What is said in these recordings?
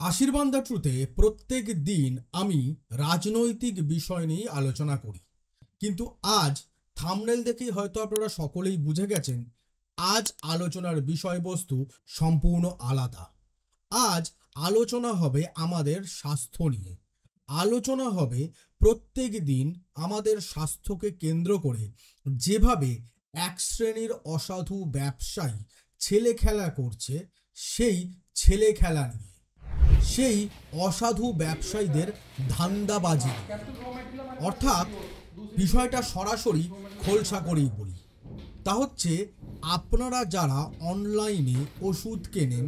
আশীর্বাদ দ্য ট্রুথে প্রত্যেক দিন আমি রাজনৈতিক বিষয় নিয়ে আলোচনা করি, কিন্তু আজ থাম্বনেল দেখেই হয়তো আপনারা সকলেই বুঝে গেছেন আজ আলোচনার বিষয়বস্তু সম্পূর্ণ আলাদা। আজ আলোচনা হবে আমাদের স্বাস্থ্য নিয়ে। আলোচনা হবে প্রত্যেক দিন আমাদের স্বাস্থ্যকে কেন্দ্র করে যেভাবে এক শ্রেণীর অসাধু ব্যবসায়ী ছেলে খেলা করছে, সেই ছেলে খেলা নিয়ে, সেই অসাধু ব্যবসায়ীদের ধান্দাবাজি নিয়ে। অর্থাৎ বিষয়টা সরাসরি খোলসা করেই বলি, তা হচ্ছে আপনারা যারা অনলাইনে ওষুধ কেনেন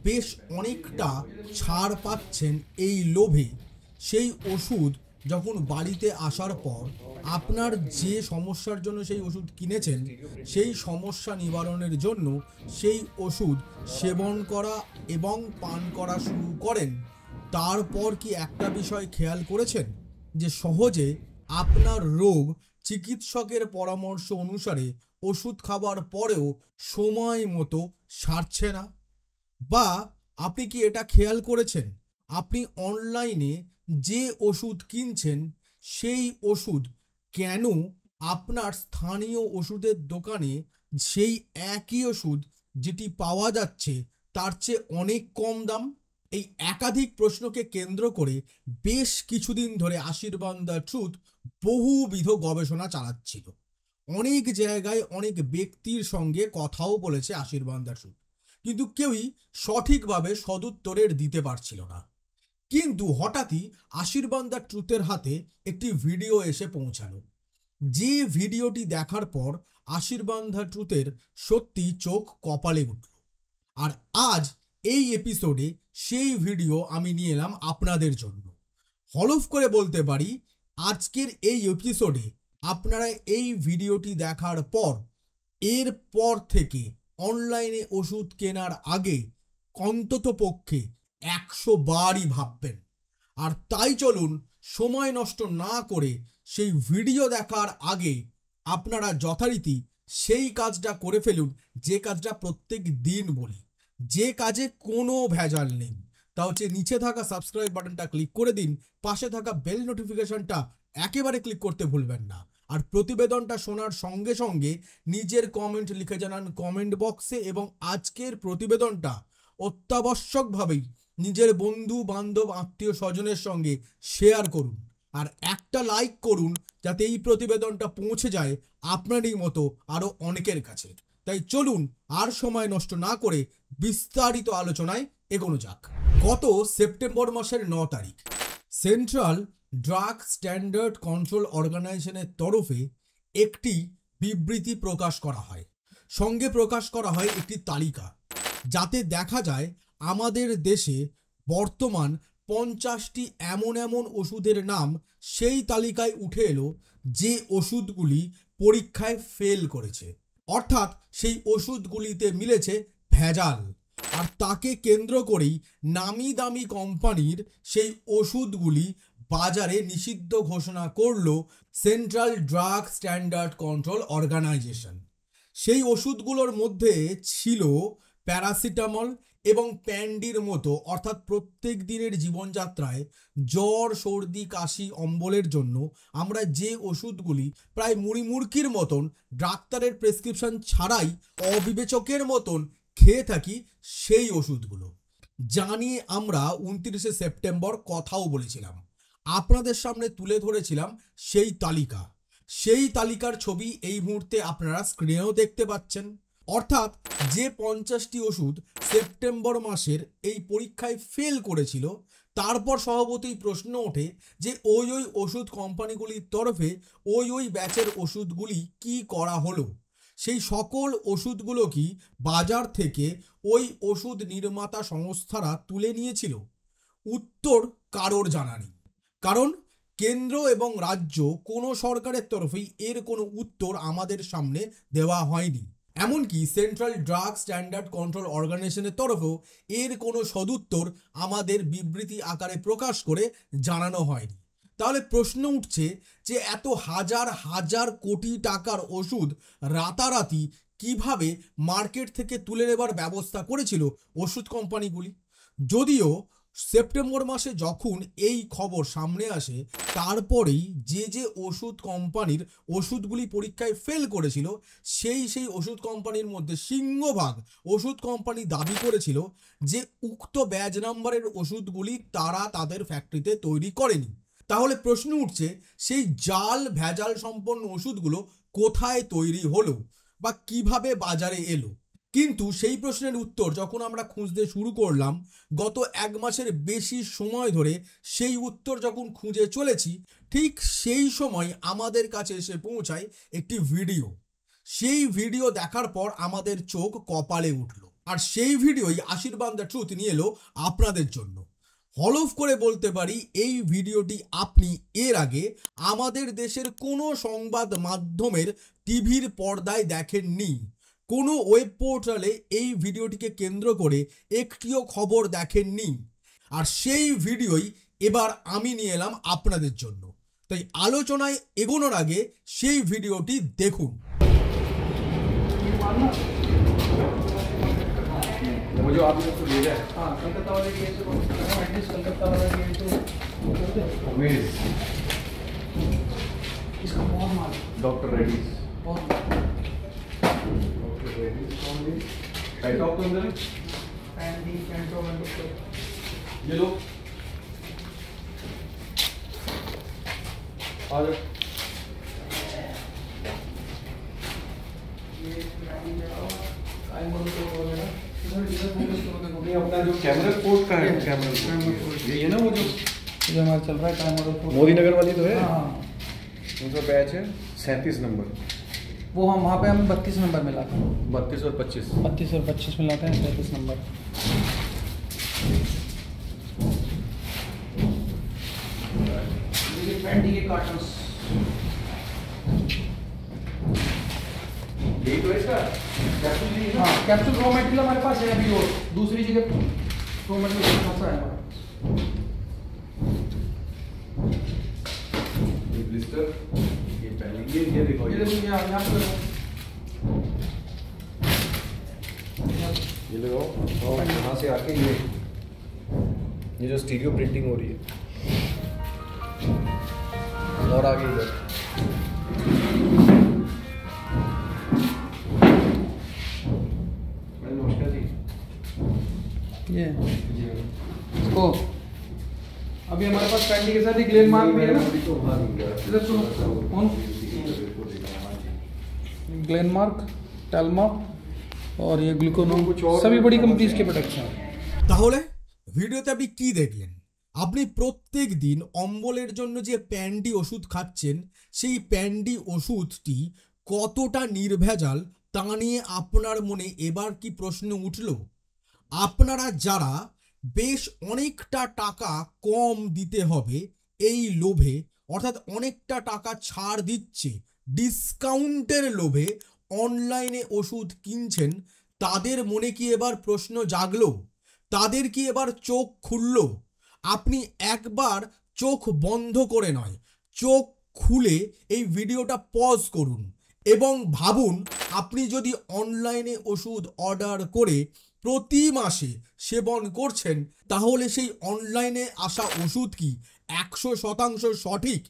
বেশ অনেকটা ছাড় পাচ্ছেন এই লোভে, সেই ওষুধ যখন বাড়িতে আসার পর আপনার যে সমস্যার জন্য সেই ওষুধ কিনেছেন সেই সমস্যা নিবারণের জন্য সেই ওষুধ সেবন করা এবং পান করা শুরু করেন, তারপর কি একটা বিষয় খেয়াল করেছেন যে সহজে আপনার রোগ চিকিৎসকের পরামর্শ অনুসারে ওষুধ খাবার পরেও সময় মতো সারছে না? বা আপনি কি এটা খেয়াল করেছেন আপনি অনলাইনে যে ওষুধ কিনছেন সেই ওষুধ কেন আপনার স্থানীয় ওষুধের দোকানে সেই একই ওষুধ যেটি পাওয়া যাচ্ছে তার চেয়ে অনেক কম দাম? এই একাধিক প্রশ্নকে কেন্দ্র করে বেশ কিছুদিন ধরে আশীর্বাদ দ্য ট্রুথ বহুবিধ গবেষণা চালাচ্ছিল। অনেক জায়গায় অনেক ব্যক্তির সঙ্গে কথাও বলেছে আশীর্বাদ দ্য ট্রুথ, কিন্তু কেউই সঠিকভাবে সদুত্তরের দিতে পারছিল না। কিন্তু হঠাৎই আশীর্বাদ দ্য ট্রুথের হাতে একটি ভিডিও এসে পৌঁছালো, যে ভিডিওটি দেখার পর আশীর্বাদ দ্য ট্রুথের সত্যি চোখ কপালে উঠল। আর আজ এই এপিসোডে সেই ভিডিও আমি নিয়ে এলাম আপনাদের জন্য। হলফ করে বলতে পারি আজকের এই এপিসোডে আপনারা এই ভিডিওটি দেখার পর এরপর থেকে অনলাইনে ওষুধ কেনার আগে অন্তত পক্ষে 100 বারই ভাববেন। আর তাই চলুন সময় নষ্ট না করে সেই ভিডিও দেখার আগে আপনারা যথারীতি সেই কাজটা করে ফেলুন, যে কাজটা প্রত্যেক দিন বলি, যে কাজে কোনো ভেজাল নেই। তা হচ্ছে নিচে থাকা সাবস্ক্রাইব বাটনটা ক্লিক করে দিন, পাশে থাকা বেল নোটিফিকেশনটা একেবারে ক্লিক করতে ভুলবেন না। আর প্রতিবেদনটা শোনার সঙ্গে সঙ্গে নিজের কমেন্ট লিখে জানান কমেন্ট বক্সে, এবং আজকের প্রতিবেদনটা অত্যাবশ্যকভাবেই নিজের বন্ধু বান্ধব আত্মীয় স্বজনের সঙ্গে শেয়ার করুন। আর একটা লাইক করুন যাতে এই প্রতিবেদনটা পৌঁছে যায় আপনারই মতো আরো অনেকের কাছে। তাই চলুন আর সময় নষ্ট না করে বিস্তারিত আলোচনায় এগোনো যাক। গত সেপ্টেম্বর মাসের 9 তারিখ সেন্ট্রাল ড্রাগ স্ট্যান্ডার্ড কন্ট্রোল অর্গানাইজেশনের তরফে একটি বিবৃতি প্রকাশ করা হয়। সঙ্গে প্রকাশ করা হয় একটি তালিকা, যাতে দেখা যায় আমাদের দেশে বর্তমান 50টি এমন এমন ওষুধের নাম সেই তালিকায় উঠে এলো যে ওষুধগুলি পরীক্ষায় ফেল করেছে। অর্থাৎ সেই ওষুধগুলিতে মিলেছে ভেজাল। আর তাকে কেন্দ্র করেই নামি দামি কোম্পানির সেই ওষুধগুলি বাজারে নিষিদ্ধ ঘোষণা করলো central drug standard control organisation. সেই ওষুধগুলোর মধ্যে ছিল প্যারাসিটামল এবং প্যান্ডির মতো, অর্থাৎ প্রত্যেক দিনের জীবনযাত্রায় জ্বর সর্দি কাশি অম্বলের জন্য আমরা যে ওষুধগুলি প্রায় মুড়িমুড়কির মতন ডাক্তারের প্রেসক্রিপশন ছাড়াই অবিবেচকের মতন খেয়ে থাকি, সেই ওষুধগুলো জানিয়ে আমরা 29শে সেপ্টেম্বর কথাও বলেছিলাম, আপনাদের সামনে তুলে ধরেছিলাম সেই তালিকা। সেই তালিকার ছবি এই মুহূর্তে আপনারা স্ক্রিনেও দেখতে পাচ্ছেন। অর্থাৎ যে 50টি ওষুধ সেপ্টেম্বর মাসের এই পরীক্ষায় ফেল করেছিল, তারপর স্বভাবতই প্রশ্ন ওঠে যে ওই ওষুধ কোম্পানিগুলির তরফে ওই ব্যাচের ওষুধগুলি কি করা হলো। সেই সকল ওষুধগুলো কি বাজার থেকে ওই ওষুধ নির্মাতা সংস্থারা তুলে নিয়েছিল? উত্তর কারোর জানা নেই, কারণ কেন্দ্র এবং রাজ্য কোনো সরকারের তরফেই এর কোনো উত্তর আমাদের সামনে দেওয়া হয়নি। এমনকি সেন্ট্রাল ড্রাগ স্ট্যান্ডার্ড কন্ট্রোল অর্গানাইজেশনের তরফেও এর কোনো সদুত্তর আমাদের বিবৃতি আকারে প্রকাশ করে জানানো হয়নি। তাহলে প্রশ্ন উঠছে যে এত হাজার হাজার কোটি টাকার ওষুধ রাতারাতি কিভাবে মার্কেট থেকে তুলে নেবার ব্যবস্থা করেছিল ওষুধ কোম্পানিগুলি? যদিও সেপ্টেম্বর মাসে যখন এই খবর সামনে আসে, তারপরেই যে ওষুধ কোম্পানির ওষুধগুলি পরীক্ষায় ফেল করেছিল, সেই ওষুধ কোম্পানির মধ্যে সিংহভাগ ওষুধ কোম্পানি দাবি করেছিল যে উক্ত ব্যাজ নাম্বারের ওষুধগুলি তারা তাদের ফ্যাক্টরিতে তৈরি করেনি। তাহলে প্রশ্ন উঠছে, সেই জাল ভেজাল সম্পন্ন ওষুধগুলো কোথায় তৈরি হলো বা কিভাবে বাজারে এলো? কিন্তু সেই প্রশ্নের উত্তর যখন আমরা খুঁজতে শুরু করলাম, গত 1 মাসের বেশি সময় ধরে সেই উত্তর যখন খুঁজে চলেছি, ঠিক সেই সময় আমাদের কাছে এসে পৌঁছায় একটি ভিডিও। সেই ভিডিও দেখার পর আমাদের চোখ কপালে উঠল, আর সেই ভিডিওই আশীর্বাদ দ্য ট্রুথ নিয়ে এলো আপনাদের জন্য। হলফ করে বলতে পারি, এই ভিডিওটি আপনি এর আগে আমাদের দেশের কোনো সংবাদ মাধ্যমের টিভির পর্দায় দেখেননি। কোনো ওয়েব পোর্টালে এই ভিডিওটিকে কেন্দ্র করে একটিও খবর দেখেননি। আর সেই ভিডিওই এবার আমি নিয়ে এলাম আপনাদের জন্য। তাই আলোচনায় এগোনোর আগে সেই ভিডিওটি দেখুন। वो जो आपने उसको भेजा है, हाँ कलकत्ता वाले के से एटलीस्ट कलकत्ता वाला के तो अमेज इसका बहुत माल डॉक्टर रेड्डीज, बहुत डॉक्टर रेड्डीज कौन है? पैटॉक तो अंदर है। पैंडी पैंटो में तो ये लो, आ जाओ। ये पैंडी में आई बोलो तो बोलेगा इधर इधर फोकस करो देखो नहीं, अपना जो कैमरा पोर्ट का है, कैमरा पोर्ट ये है ना, वो जो हमारा चल रहा है टाइम और मोदी नगर वाली तो है। हाँ उनका बैच है 37 नंबर, वो हम वहाँ पे हम 32 नंबर में लाते हैं 32 और 25। 32 और 25 में लाते हैं 37 नंबर ये पैंडी के कार्टन्स यही तो है इसका कैप्सूल भी है ना? हाँ कैप्सूल रॉ मटेरियल हमारे पास है अभी, और दूसरी जगह रॉ मटेरियल कौन सा है हमारे पास? ये ब्लिस्टर, ये पहले ये देखो, ये देखो यहाँ पे ये लगाओ और यहाँ से आके ये जो स्टीरियो प्रिंटिंग हो रही है, और आगे इधर नमस्कार जी। ये इसको अभी हमारे पास पैंडी के साथ एक ग्लेन मार्क भी है ना, इधर सुनो कौन ग्लेन मार्क, टेल्मा और ये ग्लूकोनोम, सभी बड़ी कंपनीज के प्रोडक्ट्स हैं। তাহলে ভিডিওতে আপনি কি দেখলেন? আপনি প্রত্যেক দিন অম্বলের জন্য যে প্যান্ডি ওষুধ খাচ্ছেন, সেই প্যান্ডি ওষুধটি কতটা নির্ভেজাল তা নিয়ে আপনার মনে এবার কি প্রশ্ন উঠল? আপনারা যারা বেশ অনেকটা টাকা কম দিতে হবে এই লোভে, অর্থাৎ অনেকটা টাকা ছাড় দিচ্ছে ডিসকাউন্টের লোভে অনলাইনে ওষুধ কিনছেন, তাদের মনে কি এবার প্রশ্ন জাগলো? তাদের কি এবার চোখ খুলল? আপনি একবার চোখ বন্ধ করে নয়, চোখ খুলে এই ভিডিওটা পজ করুন এবং ভাবুন, আপনি যদি অনলাইনে ওষুধ অর্ডার করে প্রতি মাসে সেবন করছেন, তাহলে সেই অনলাইনে আসা ওষুধ কি 100% সঠিক?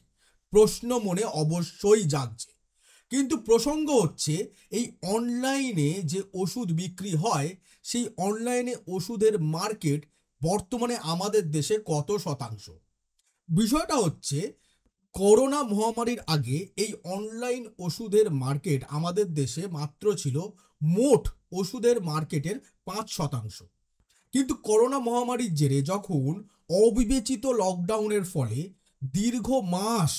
প্রশ্ন মনে অবশ্যই জাগছে। কিন্তু প্রসঙ্গ হচ্ছে, এই অনলাইনে যে ওষুধ বিক্রি হয়, সেই অনলাইনে ওষুধের মার্কেট বর্তমানে আমাদের দেশে কত শতাংশ? বিষয়টা হচ্ছে, করোনা মহামারীর আগে এই অনলাইন ওষুধের মার্কেট আমাদের দেশে মাত্র ছিল মোট ওষুধের মার্কেটের 5%। কিন্তু করোনা মহামারীর জেরে যখন অবিবেচিত লকডাউনের ফলে দীর্ঘ মাস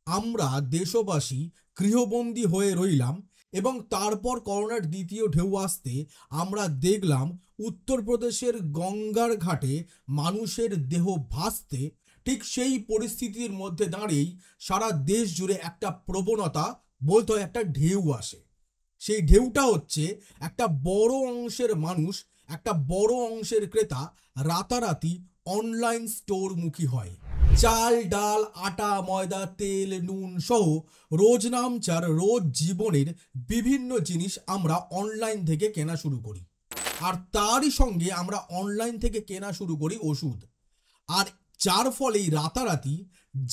আমরা দেশবাসী গৃহবন্দী হয়ে রইলাম এবং তারপর করোনার দ্বিতীয় ঢেউ আসতে আমরা দেখলাম উত্তরপ্রদেশের গঙ্গার ঘাটে মানুষের দেহ ভাসতে, ঠিক সেই পরিস্থিতির মধ্যে দাঁড়িয়েই সারা দেশ জুড়ে একটা প্রবণতা, বলতে হয় একটা ঢেউ আসে। সেই ঢেউটা হচ্ছে, একটা বড় অংশের মানুষ, একটা বড় অংশের ক্রেতা রাতারাতি অনলাইন স্টোরমুখী হয়। চাল, ডাল, আটা, ময়দা, তেল, নুন সহ রোজনামচার রোজ জীবনের বিভিন্ন জিনিস আমরা অনলাইন থেকে কেনা শুরু করি। আর তারই সঙ্গে আমরা অনলাইন থেকে কেনা শুরু করি ওষুধ। আর যার ফলেই রাতারাতি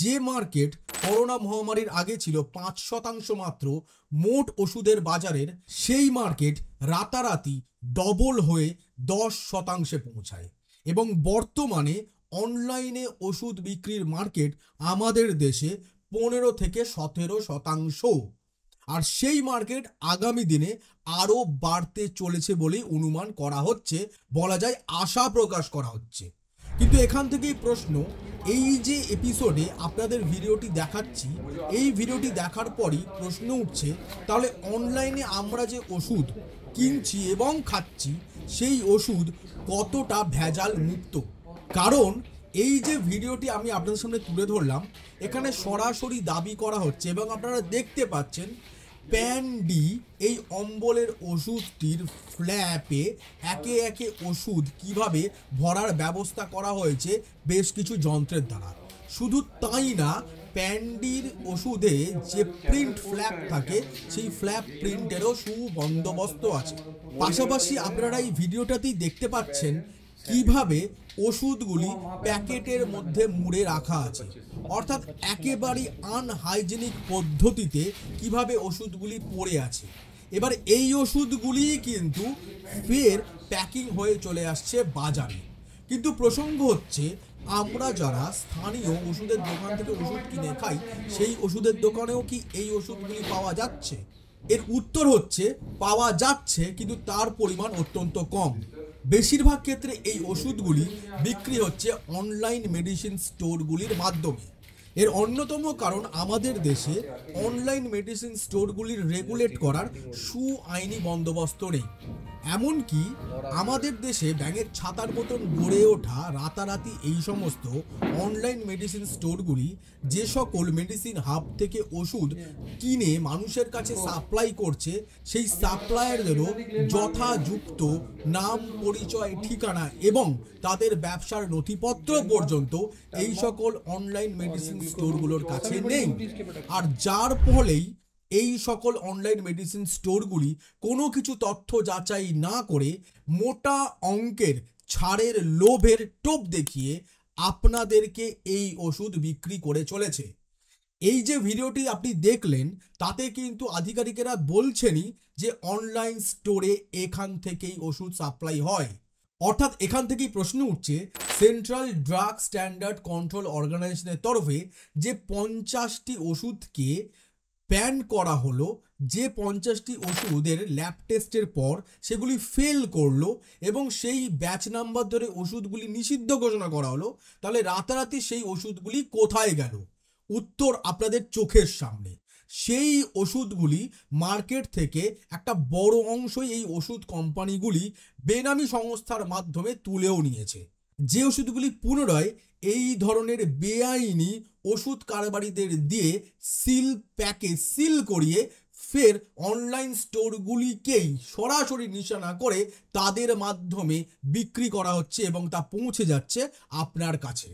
যে মার্কেট করোনা মহামারীর আগে ছিল 5% মাত্র মোট ওষুধের বাজারের, সেই মার্কেট রাতারাতি ডবল হয়ে 10% পৌঁছায়। এবং বর্তমানে অনলাইনে ওষুধ বিক্রির মার্কেট আমাদের দেশে 15 থেকে 17%। আর সেই মার্কেট আগামী দিনে আরও বাড়তে চলেছে বলেই অনুমান করা হচ্ছে, বলা যায় আশা প্রকাশ করা হচ্ছে। কিন্তু এখান থেকেই প্রশ্ন, এই যে এপিসোডে আপনাদের ভিডিওটি দেখাচ্ছি, এই ভিডিওটি দেখার পরই প্রশ্ন উঠছে, তাহলে অনলাইনে আমরা যে ওষুধ কিনছি এবং খাচ্ছি সেই ওষুধ কতটা ভেজাল মুক্ত? কারণ এই যে ভিডিওটি আমি আপনাদের সামনে তুলে ধরলাম, এখানে সরাসরি দাবি করা হচ্ছে এবং আপনারা দেখতে পাচ্ছেন প্যান্ডি এই অম্বলের ওষুধটির ফ্ল্যাপে একে একে ওষুধ কিভাবে ভরার ব্যবস্থা করা হয়েছে বেশ কিছু যন্ত্রের দ্বারা। শুধু তাই না, প্যান্ডির ওষুধে যে প্রিন্ট ফ্ল্যাপ থাকে সেই ফ্ল্যাপ প্রিন্টেরও সুবন্দোবস্ত আছে। পাশাপাশি আপনারা এই ভিডিওটাতেই দেখতে পাচ্ছেন কিভাবে ওষুধগুলি প্যাকেটের মধ্যে মুড়ে রাখা আছে, অর্থাৎ একেবারে আনহাইজেনিক পদ্ধতিতে কিভাবে ওষুধগুলি পড়ে আছে। এবার এই ওষুধগুলি কিন্তু ফের প্যাকিং হয়ে চলে আসছে বাজারে। কিন্তু প্রসঙ্গ হচ্ছে, আমরা যারা স্থানীয় ওষুধের দোকান থেকে ওষুধ কিনে খাই, সেই ওষুধের দোকানেও কি এই ওষুধগুলি পাওয়া যাচ্ছে? এর উত্তর হচ্ছে পাওয়া যাচ্ছে, কিন্তু তার পরিমাণ অত্যন্ত কম। বেশিরভাগ ক্ষেত্রে এই ওষুধগুলি বিক্রি হচ্ছে অনলাইন মেডিসিন স্টোরগুলির মাধ্যমে। এর অন্যতম কারণ আমাদের দেশে অনলাইন মেডিসিন স্টোরগুলির রেগুলেট করার আইনি বন্দোবস্ত নেই। এমনকি আমাদের দেশে ব্যাঙের ছাতার মতন গড়ে ওঠা রাতারাতি এই সমস্ত অনলাইন মেডিসিন স্টোরগুলি যে সকল মেডিসিন হাব থেকে ওষুধ কিনে মানুষের কাছে সাপ্লাই করছে, সেই সাপ্লায়ারদেরও যথাযুক্ত নাম, পরিচয়, ঠিকানা এবং তাদের ব্যবসার নথিপত্র পর্যন্ত এই সকল অনলাইন মেডিসিন স্টোরগুলোর কাছে নেই। আর যার ফলেই এই সকল অনলাইন মেডিসিন স্টোরগুলি কোনো কিছু তথ্য যাচাই না করে মোটা অঙ্কের ছাড়ের লোভের টোপ দেখিয়ে আপনাদেরকে এই ওষুধ বিক্রি করে চলেছে। এই যে ভিডিওটি আপনি দেখলেন, তাতে কিন্তু আধিকারিকেরা বলছেনই যে অনলাইন স্টোরে এখান থেকেই ওষুধ সাপ্লাই হয়। অর্থাৎ এখান থেকেই প্রশ্ন উঠছে, সেন্ট্রাল ড্রাগ স্ট্যান্ডার্ড কন্ট্রোল অর্গানাইজেশনের তরফে যে 50টি ওষুধকে ব্যান করা হলো, যে 50টি ওষুধের ল্যাব টেস্টের পর সেগুলি ফেল করলো এবং সেই ব্যাচ নাম্বার ধরে ওষুধগুলি নিষিদ্ধ ঘোষণা করা হলো, তাহলে রাতারাতি সেই ওষুধগুলি কোথায় গেল? উত্তর আপনাদের চোখের সামনে। সেই ওষুধগুলি মার্কেট থেকে একটা বড় অংশই এই ওষুধ কোম্পানিগুলি বেনামি সংস্থার মাধ্যমে তুলেও নিয়েছে, যে ওষুধগুলি পুনরায় এই ধরনের বেআইনি ওষুধ কারবারিদের দিয়ে সিল করিয়ে ফের অনলাইন স্টোরগুলিকেই সরাসরি নিশানা করে তাদের মাধ্যমে বিক্রি করা হচ্ছে এবং তা পৌঁছে যাচ্ছে আপনার কাছে।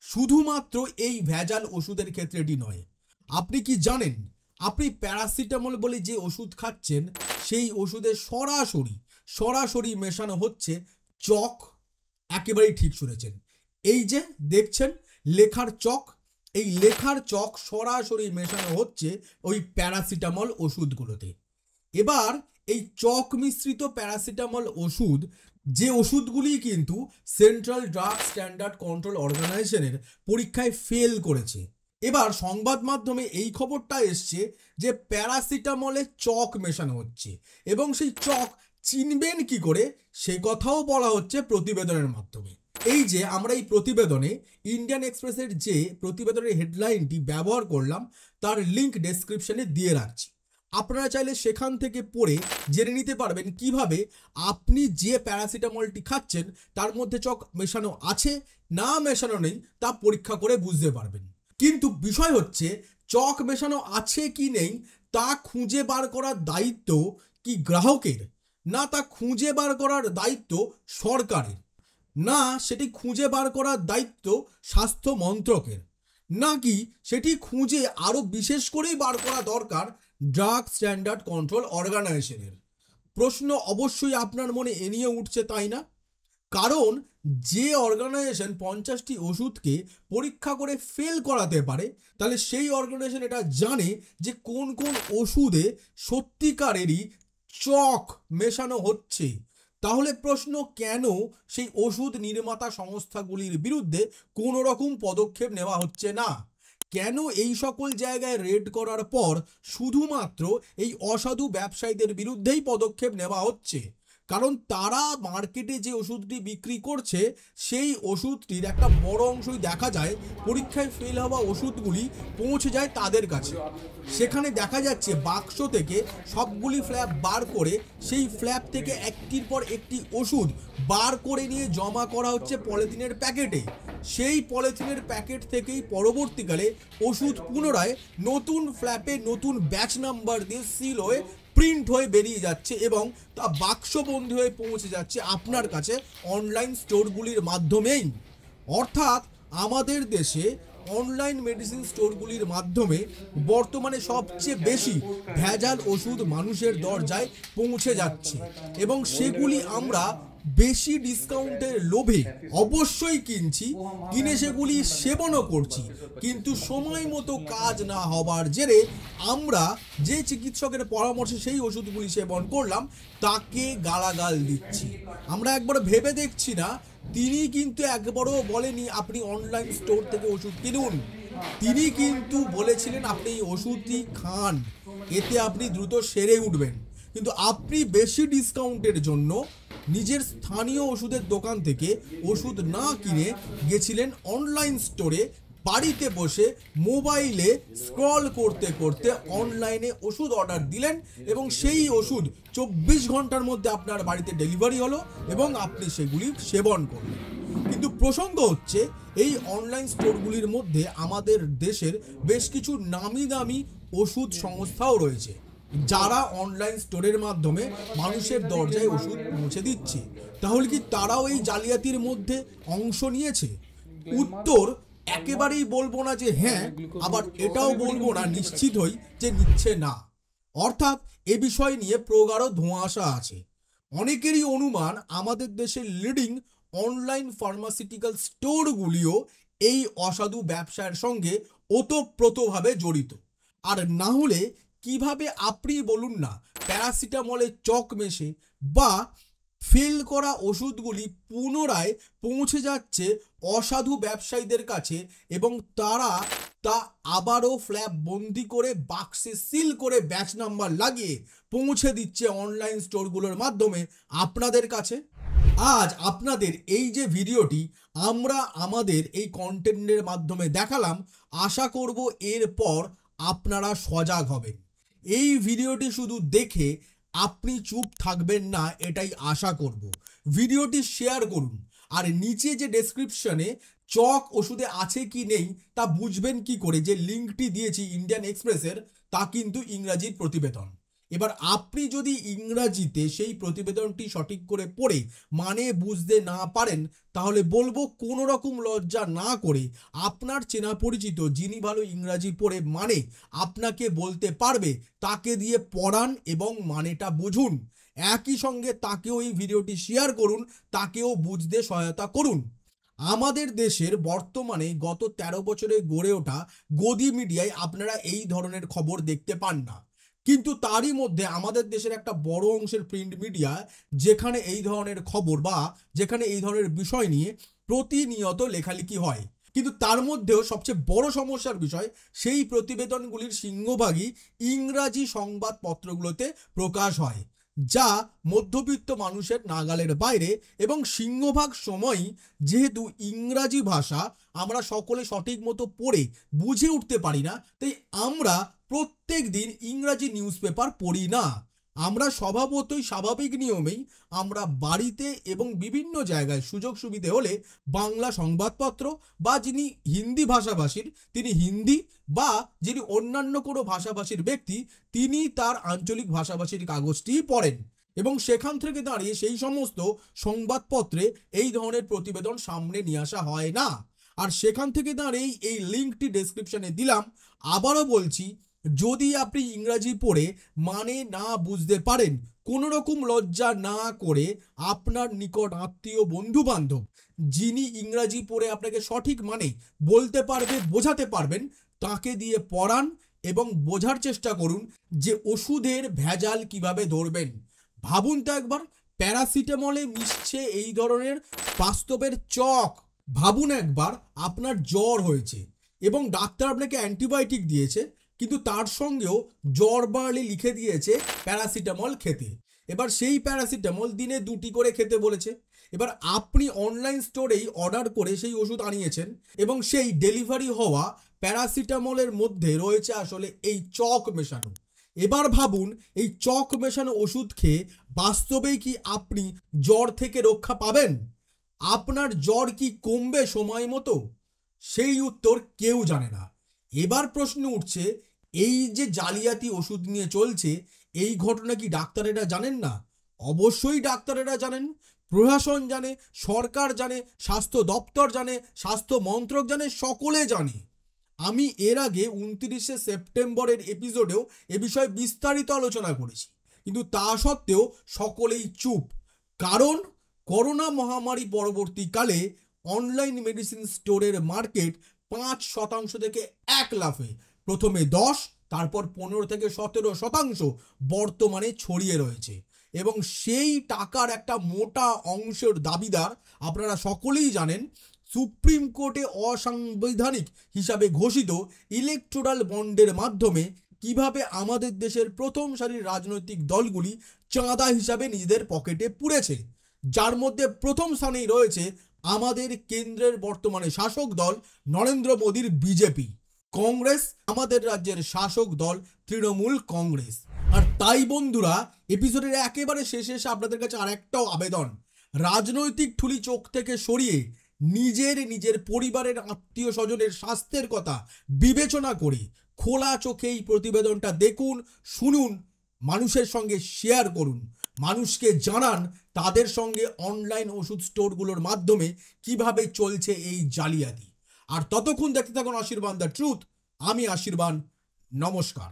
শুধুমাত্র এই ভেজাল ওষুধের ক্ষেত্রে এটি নয়। আপনি কি জানেন, আপনি প্যারাসিটামল বলে যে ওষুধ খাচ্ছেন, সেই ওষুধে সরাসরি মেশানো হচ্ছে চক। একেবারেই ঠিক শুনেছেন, এই যে দেখছেন লেখার চক, এই লেখার চক সরাসরি মেশানো হচ্ছে ওই প্যারাসিটামল ওষুধগুলোতে। এবার এই চক মিশ্রিত প্যারাসিটামল ওষুধ, যে ওষুধগুলি কিন্তু সেন্ট্রাল ড্রাগ স্ট্যান্ডার্ড কন্ট্রোল অর্গানাইজেশনের পরীক্ষায় ফেল করেছে, এবার সংবাদ মাধ্যমে এই খবরটা এসছে যে প্যারাসিটামলে চক মেশানো হচ্ছে এবং সেই চক চিনবেন কি করে সে কথাও বলা হচ্ছে প্রতিবেদনের মাধ্যমে। এই যে আমরা এই প্রতিবেদনে ইন্ডিয়ান এক্সপ্রেসের যে প্রতিবেদনের হেডলাইনটি ব্যবহার করলাম, তার লিংক ডেসক্রিপশনে দিয়ে রাখছি। আপনারা চাইলে সেখান থেকে পড়ে জেনে নিতে পারবেন কিভাবে আপনি যে প্যারাসিটামলটি খাচ্ছেন তার মধ্যে চক মেশানো আছে না মেশানো নেই তা পরীক্ষা করে বুঝতে পারবেন। কিন্তু বিষয় হচ্ছে, চক মেশানো আছে কি নেই তা খুঁজে বার করার দায়িত্ব কি গ্রাহকের, না তা খুঁজে বার করার দায়িত্ব সরকারের, না সেটি খুঁজে বার করার দায়িত্ব স্বাস্থ্য মন্ত্রকের, নাকি সেটি খুঁজে আরো বিশেষ করেই বার করা দরকার ড্রাগ স্ট্যান্ডার্ড কন্ট্রোল অর্গানাইজেশনের? প্রশ্ন অবশ্যই আপনার মনে এ নিয়ে উঠছে, তাই না? কারণ যে অর্গানাইজেশন 50টি ওষুধকে পরীক্ষা করে ফেল করাতে পারে, তাহলে সেই অর্গানাইজেশন এটা জানে যে কোন কোন ওষুধে সত্যিকারেরই চক মেশানো হচ্ছে। তাহলে প্রশ্ন, কেন সেই ওষুধ নির্মাতা সংস্থাগুলির বিরুদ্ধে কোনো রকম পদক্ষেপ নেওয়া হচ্ছে না? কেন এই সকল জায়গায় রেড করার পর শুধুমাত্র এই অসাধু ব্যবসায়ীদের বিরুদ্ধেই পদক্ষেপ নেওয়া হচ্ছে? কারণ তারা মার্কেটে যে ওষুধটি বিক্রি করছে সেই ওষুধটির একটা বড় অংশই দেখা যায় পরীক্ষায় ফেল হওয়া ওষুধগুলি পৌঁছে যায় তাদের কাছে। সেখানে দেখা যাচ্ছে বাক্স থেকে সবগুলি ফ্ল্যাপ বার করে সেই ফ্ল্যাপ থেকে একটির পর একটি ওষুধ বার করে নিয়ে জমা করা হচ্ছে পলিথিনের প্যাকেটে। সেই পলিথিনের প্যাকেট থেকেই পরবর্তীকালে ওষুধ পুনরায় নতুন ফ্ল্যাপে নতুন ব্যাচ নাম্বার দিয়ে সিল হয়ে প্রিন্ট হয়ে বেরিয়ে যাচ্ছে এবং তা বাক্সবন্দি হয়ে পৌঁছে যাচ্ছে আপনার কাছে অনলাইন স্টোরগুলির মাধ্যমেই। অর্থাৎ আমাদের দেশে অনলাইন মেডিসিন স্টোরগুলির মাধ্যমে বর্তমানে সবচেয়ে বেশি ভেজাল ওষুধ মানুষের দরজায় পৌঁছে যাচ্ছে এবং সেগুলি আমরা বেশি ডিসকাউন্টের লোভে অবশ্যই কিনছি, কিনে সেগুলি সেবনও করছি, কিন্তু সময় মতো কাজ না হবার জেরে আমরা যে চিকিৎসকের পরামর্শে সেই ওষুধগুলি সেবন করলাম তাকে গালাগাল দিচ্ছি। আমরা একবার ভেবে দেখছি না, তিনি কিন্তু একবারও বলেনি আপনি অনলাইন স্টোর থেকে ওষুধ কিনুন। তিনি কিন্তু বলেছিলেন আপনি এই ওষুধটি খান, এতে আপনি দ্রুত সেরে উঠবেন। কিন্তু আপনি বেশি ডিসকাউন্টের জন্য নিজের স্থানীয় ওষুধের দোকান থেকে ওষুধ না কিনে গেছিলেন অনলাইন স্টোরে, বাড়িতে বসে মোবাইলে স্ক্রল করতে করতে অনলাইনে ওষুধ অর্ডার দিলেন এবং সেই ওষুধ 24 ঘন্টার মধ্যে আপনার বাড়িতে ডেলিভারি হলো এবং আপনি সেগুলি সেবন করলেন। কিন্তু প্রসঙ্গ হচ্ছে, এই অনলাইন স্টোরগুলির মধ্যে আমাদের দেশের বেশ কিছু নামি দামি ওষুধ সংস্থাও রয়েছে যারা অনলাইন স্টোরের মাধ্যমে মানুষের দরজায় ওষুধ পৌঁছে দিচ্ছে। তাহলে কি তারাও এই জালিয়াতির মধ্যে অংশ নিয়েছে? উত্তর একেবারেই বলবো না যে হ্যাঁ, আবার এটাও বলবো না নিশ্চিত হই যে নিচ্ছে না। অর্থাৎ এ বিষয় নিয়ে প্রগাঢ় ধোঁয়াশা আছে। অনেকেরই অনুমান আমাদের দেশের লিডিং অনলাইন ফার্মাসিউটিক্যাল স্টোরগুলিও এই অসাধু ব্যবসার সঙ্গে ওতপ্রোতভাবে জড়িত। আর না হলে কিভাবে আপনি বলুন না প্যারাসিটামলে চক মেশে বা ফেল করা ওষুধগুলি পুনরায় পৌঁছে যাচ্ছে অসাধু ব্যবসায়ীদের কাছে এবং তারা তা আবারও ফ্ল্যাপ বন্দি করে বাক্সে সিল করে ব্যাচ নাম্বার লাগিয়ে পৌঁছে দিচ্ছে অনলাইন স্টোরগুলোর মাধ্যমে আপনাদের কাছে। আজ আপনাদের এই যে ভিডিওটি আমরা আমাদের এই কন্টেন্টের মাধ্যমে দেখালাম, আশা করব এরপর আপনারা সজাগ হবেন। এই ভিডিওটি শুধু দেখে আপনি চুপ থাকবেন না, এটাই আশা করব। ভিডিওটি শেয়ার করুন, আর নিচে যে ডেসক্রিপশনে চক ওষুধে আছে কি নেই তা বুঝবেন কি করে, যে লিঙ্কটি দিয়েছি ইন্ডিয়ান এক্সপ্রেসের, তা কিন্তু ইংরাজির প্রতিবেদন। এবার আপনি যদি ইংরাজিতে সেই প্রতিবেদনটি সঠিক করে পড়ে মানে বুঝতে না পারেন, তাহলে বলবো কোনো রকম লজ্জা না করে আপনার চেনা পরিচিত যিনি ভালো ইংরাজি পড়ে মানে আপনাকে বলতে পারবে তাকে দিয়ে পড়ান এবং মানেটা বুঝুন। একই সঙ্গে তাকেও এই ভিডিওটি শেয়ার করুন, তাকেও বুঝতে সহায়তা করুন। আমাদের দেশের বর্তমানে গত 13 বছরে গড়ে ওঠা গদি মিডিয়ায় আপনারা এই ধরনের খবর দেখতে পান না, কিন্তু তারই মধ্যে আমাদের দেশের একটা বড় অংশের প্রিন্ট মিডিয়া যেখানে এই ধরনের খবর বা যেখানে এই ধরনের বিষয় নিয়ে প্রতিনিয়ত লেখালেখি হয়, কিন্তু তার মধ্যেও সবচেয়ে বড় সমস্যার বিষয় সেই প্রতিবেদনগুলির সিংহভাগই ইংরাজি সংবাদপত্রগুলোতে প্রকাশ হয়, যা মধ্যবিত্ত মানুষের নাগালের বাইরে, এবং সিংহভাগ সময়ই যেহেতু ইংরাজি ভাষা আমরা সকলে সঠিক মতো পড়ে বুঝে উঠতে পারি না, তাই আমরা প্রত্যেক দিন ইংরাজি নিউজ পেপার পড়ি না। আমরা স্বভাবতই স্বাভাবিক নিয়মেই আমরা বাড়িতে এবং বিভিন্ন জায়গায় সুযোগ সুবিধে হলে বাংলা সংবাদপত্র, বা যিনি হিন্দি ভাষাভাষীর তিনি হিন্দি, বা যিনি অন্যান্য কোনো ভাষাভাষীর ব্যক্তি তিনি তার আঞ্চলিক ভাষাভাষীর কাগজটি পড়েন, এবং সেখান থেকে দাঁড়িয়ে সেই সমস্ত সংবাদপত্রে এই ধরনের প্রতিবেদন সামনে নিয়ে আসা হয় না। আর সেখান থেকে দাঁড়িয়ে এই লিঙ্কটি ডেসক্রিপশনে দিলাম। আবারও বলছি, যদি আপনি ইংরাজি পড়ে মানে না বুঝতে পারেন, কোনো রকম লজ্জা না করে আপনার নিকট আত্মীয় বন্ধু বান্ধব যিনি ইংরাজি পড়ে আপনাকে সঠিক মানে বলতে পারবে, বোঝাতে পারবেন, তাকে দিয়ে পড়ান এবং বোঝার চেষ্টা করুন যে ওষুধের ভেজাল কিভাবে ধরবেন। ভাবুন তো একবার, প্যারাসিটামলে মিশছে এই ধরনের বাস্তবের চক। ভাবুন একবার, আপনার জ্বর হয়েছে এবং ডাক্তার আপনাকে অ্যান্টিবায়োটিক দিয়েছে, কিন্তু তার সঙ্গেও জ্বর বাড়লে লিখে দিয়েছে প্যারাসিটামল খেতে। এবার সেই প্যারাসিটামল দিনে 2টি করে খেতে বলেছে। এবার আপনি অনলাইন স্টোরেই অর্ডার করে সেই ওষুধ আনিয়েছেন এবং সেই ডেলিভারি হওয়া প্যারাসিটামলের মধ্যে রয়েছে আসলে এই চক মেশানো। এবার ভাবুন, এই চক মেশানো ওষুধ খেয়ে বাস্তবেই কি আপনি জ্বর থেকে রক্ষা পাবেন? আপনার জ্বর কি কমবে সময় মতো? সেই উত্তর কেউ জানে না। এবার প্রশ্ন উঠছে, এই যে জালিয়াতি ওষুধ নিয়ে চলছে, এই ঘটনা কি ডাক্তারেরা জানেন না? অবশ্যই ডাক্তারেরা জানেন, প্রশাসন জানে, সরকার জানে, স্বাস্থ্য দপ্তর জানে, স্বাস্থ্য মন্ত্রক জানে, সকলে জানে। আমি এর আগে 29শে সেপ্টেম্বরের এপিসোডেও এ বিষয়ে বিস্তারিত আলোচনা করেছি, কিন্তু তা সত্ত্বেও সকলেই চুপ। কারণ করোনা মহামারী পরবর্তীকালে অনলাইন মেডিসিন স্টোরের মার্কেট 5% থেকে 1 লাফে প্রথমে 10, তারপর 15 থেকে 17% বর্তমানে ছড়িয়ে রয়েছে এবং সেই টাকার একটা মোটা অংশের দাবিদার আপনারা সকলেই জানেন। সুপ্রিম কোর্টে অসাংবিধানিক হিসাবে ঘোষিত ইলেকটোরাল বন্ডের মাধ্যমে কিভাবে আমাদের দেশের প্রথম সারির রাজনৈতিক দলগুলি চাঁদা হিসাবে নিজেদের পকেটে পুরেছে, যার মধ্যে প্রথম স্থানেই রয়েছে আমাদের কেন্দ্রের বর্তমানে শাসক দল নরেন্দ্র মোদীর বিজেপি, কংগ্রেস আমাদের রাজ্যের শাসক দল তৃণমূল কংগ্রেস। আর তাই বন্ধুরা, এপিসোডের একেবারে শেষে এসে আপনাদের কাছে আরেকটাও আবেদন, রাজনৈতিক ঠুলি চোখ থেকে সরিয়ে নিজের পরিবারের আত্মীয় স্বজনের স্বাস্থ্যের কথা বিবেচনা করে খোলা চোখে এই প্রতিবেদনটা দেখুন, শুনুন, মানুষের সঙ্গে শেয়ার করুন, মানুষকে জানান তাদের সঙ্গে অনলাইন ওষুধ স্টোরগুলোর মাধ্যমে কিভাবে চলছে এই জালিয়াতি। আর ততক্ষণ দেখতে থাকুন আশীর্বাদ দ্য ট্রুথ। আমি আশীর্বাদ, নমস্কার।